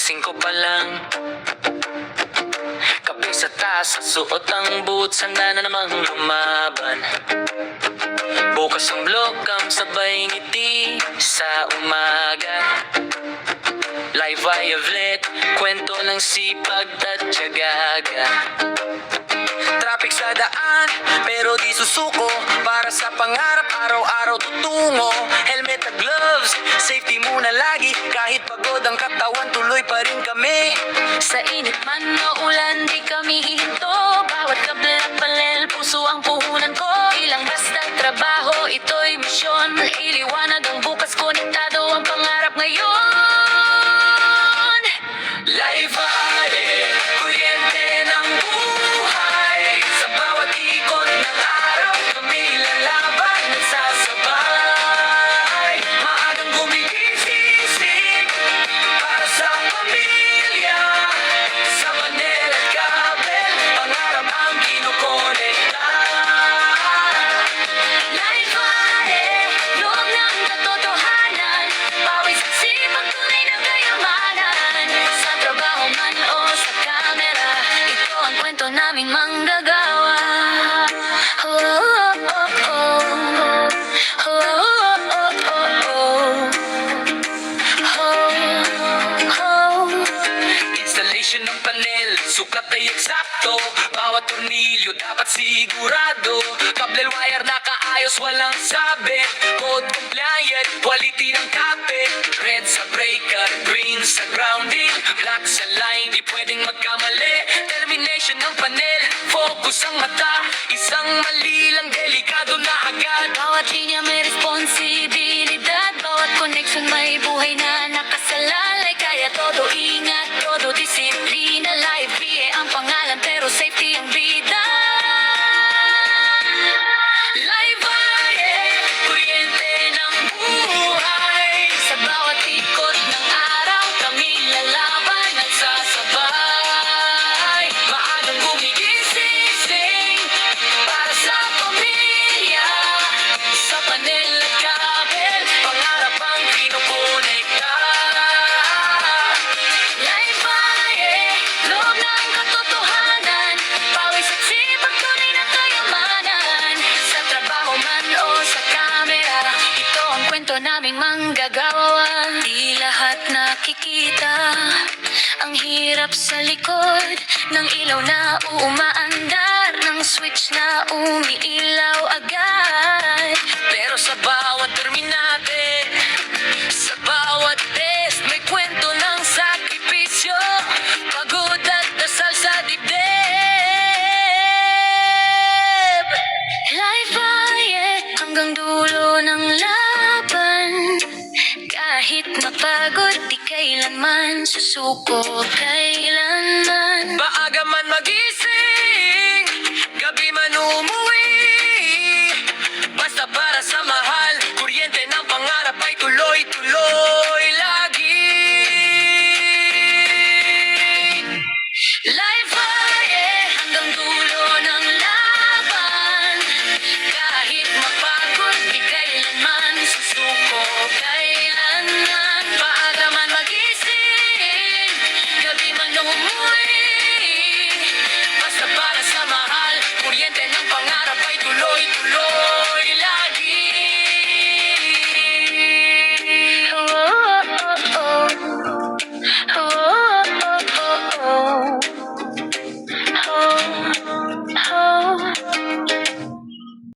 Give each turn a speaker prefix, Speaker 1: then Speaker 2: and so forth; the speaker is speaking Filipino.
Speaker 1: 5 pa lang. Kape sa taas, suot ang boots, handa na namang lumaban. Bukas ang blokam, sabay ngiti sa umaga. Live Violet, kwento ng sipag at tiyaga. Traffic sa daan, pero di susuko. Para sa pangarap, araw-araw tutungo. Helmet at gloves, safety muna lagi. Kahit pagod ang katawan, tuloy pa rin kami.
Speaker 2: Sa init man o ulan, di kami hihinto. Bawat kable at palel, puso ang puhunan ko. Ilang basta trabaho, ito'y misyon. Iliwanag ang bukas, konektado ang pangarap ngayon.
Speaker 1: Live Violet, kuryente ng buhay. Sa bawat ikot ng araw, kami lalaban at sasabay. Maagang gumigising para sa pamilya. Sa panel at kabel, pangarap ang kinukonekta.
Speaker 2: Live Violet, loob ng katotohanan. Pawis at sipag, tunay na kayamanan. Sa trabaho man o sa kamera, ito ang kwento naming manggagawa. Oh, oh, oh, oh. Oh, oh, oh, oh. Oh, oh.
Speaker 1: Installation ng panel, sukat ay eksakto. Bawat tornilyo dapat sigurado. Cable wire nakaayos, walang sabit. Code compliant, quality ng kapit. Red sa breaker, green sa grounding, black sa line, di pwedeng magkamali. Termination ng panel, focus ang mata. Isang mali lang, delikado na agad.
Speaker 2: Bawat linya may responsibilidad. Bawat connection may buhay na nakasalalay. Kaya todo ingat, todo disiplina. Live PA ang pangalan pero safety ang bida. Live Violet, kuryente ng buhay. Sa bawat ikot ng araw, kami lalaban at sasabay.
Speaker 1: Maagang gumigising para sa pamilya. Sa panel at kabel, pangarap ang kinukonekta.
Speaker 2: Live Violet, loob ng katotohanan. Pawis at sipag, tunay na kayamanan. Sa trabaho man o sa kamera, ito ang kwento naming manggagawa. Di lahat nakikita ang hirap sa likod ng ilaw na umaandar, ng switch na umiilaw agad.
Speaker 1: Pero sa bawat terminate, sa bawat test, may kwento ng sakripisyo, pagod at dasal sa dibdib.
Speaker 2: Live Violet, hanggang dulo ng laban. Kahit mapagod, di kailanman susuko, kailanman.
Speaker 1: Maaga man magising, gabi man